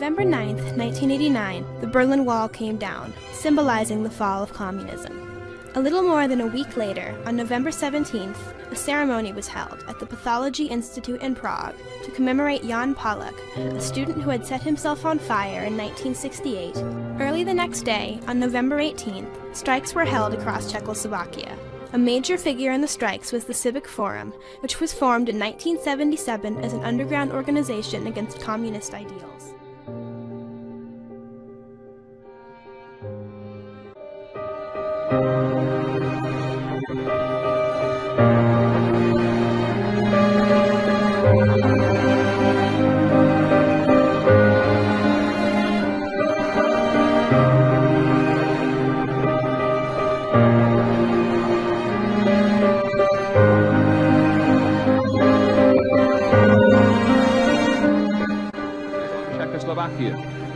November 9th, 1989, the Berlin Wall came down, symbolizing the fall of communism. A little more than a week later, on November 17th, a ceremony was held at the Pathology Institute in Prague to commemorate Jan Palach, a student who had set himself on fire in 1968. Early the next day, on November 18th, strikes were held across Czechoslovakia. A major figure in the strikes was the Civic Forum, which was formed in 1977 as an underground organization against communist ideals.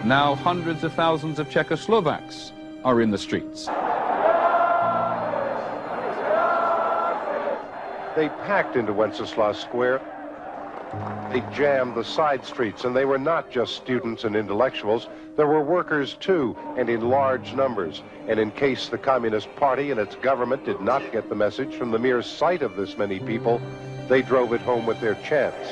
Now hundreds of thousands of Czechoslovaks are in the streets. They packed into Wenceslas Square. They jammed the side streets, and they were not just students and intellectuals. There were workers, too, and in large numbers. And in case the Communist Party and its government did not get the message from the mere sight of this many people, they drove it home with their chants.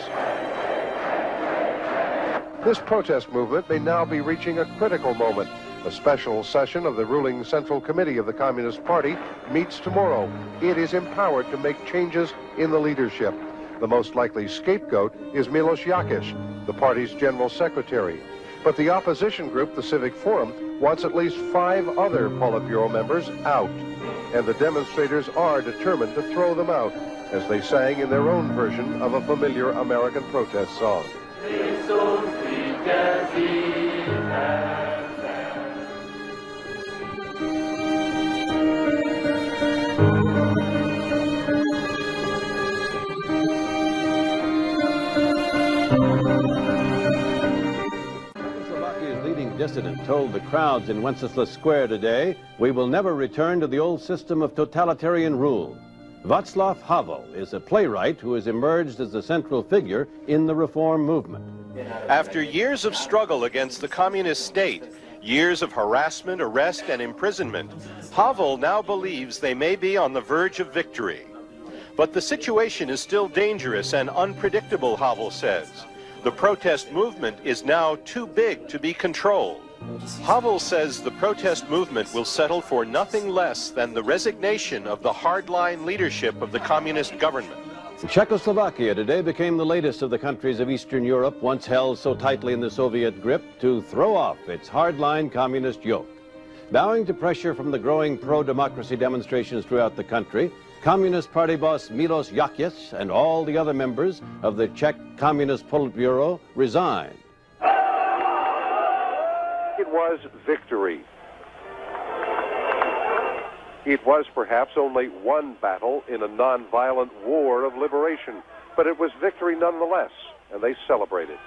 This protest movement may now be reaching a critical moment. A special session of the ruling Central Committee of the Communist Party meets tomorrow. It is empowered to make changes in the leadership. The most likely scapegoat is Miloš Jakeš, the party's general secretary. But the opposition group, the Civic Forum, wants at least 5 other Politburo members out. And the demonstrators are determined to throw them out, as they sang in their own version of a familiar American protest song. Czechoslovakia's leading dissident told the crowds in Wenceslas Square today, "We will never return to the old system of totalitarian rule." Václav Havel is a playwright who has emerged as the central figure in the reform movement. After years of struggle against the communist state, years of harassment, arrest, and imprisonment, Havel now believes they may be on the verge of victory. But the situation is still dangerous and unpredictable, Havel says. The protest movement is now too big to be controlled. Havel says the protest movement will settle for nothing less than the resignation of the hardline leadership of the communist government. Czechoslovakia today became the latest of the countries of Eastern Europe, once held so tightly in the Soviet grip, to throw off its hardline communist yoke. Bowing to pressure from the growing pro-democracy demonstrations throughout the country, Communist Party boss Miloš Jakeš and all the other members of the Czech Communist Politburo resigned. It was victory. It was perhaps only one battle in a non-violent war of liberation, but it was victory nonetheless, and they celebrated.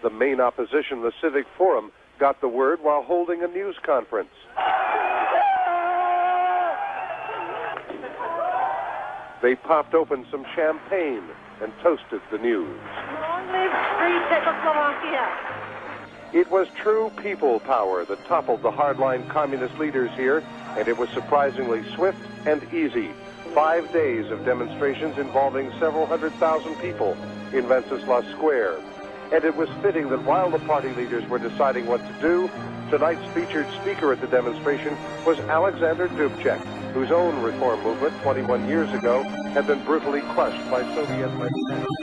The main opposition, the Civic Forum, got the word while holding a news conference. They popped open some champagne and toasted the news. Long live free Czechoslovakia! It was true people power that toppled the hardline communist leaders here, and it was surprisingly swift and easy. 5 days of demonstrations involving several 100,000 people in Wenceslas Square. And it was fitting that while the party leaders were deciding what to do, tonight's featured speaker at the demonstration was Alexander Dubček, whose own reform movement 21 years ago had been brutally crushed by Soviet legislation.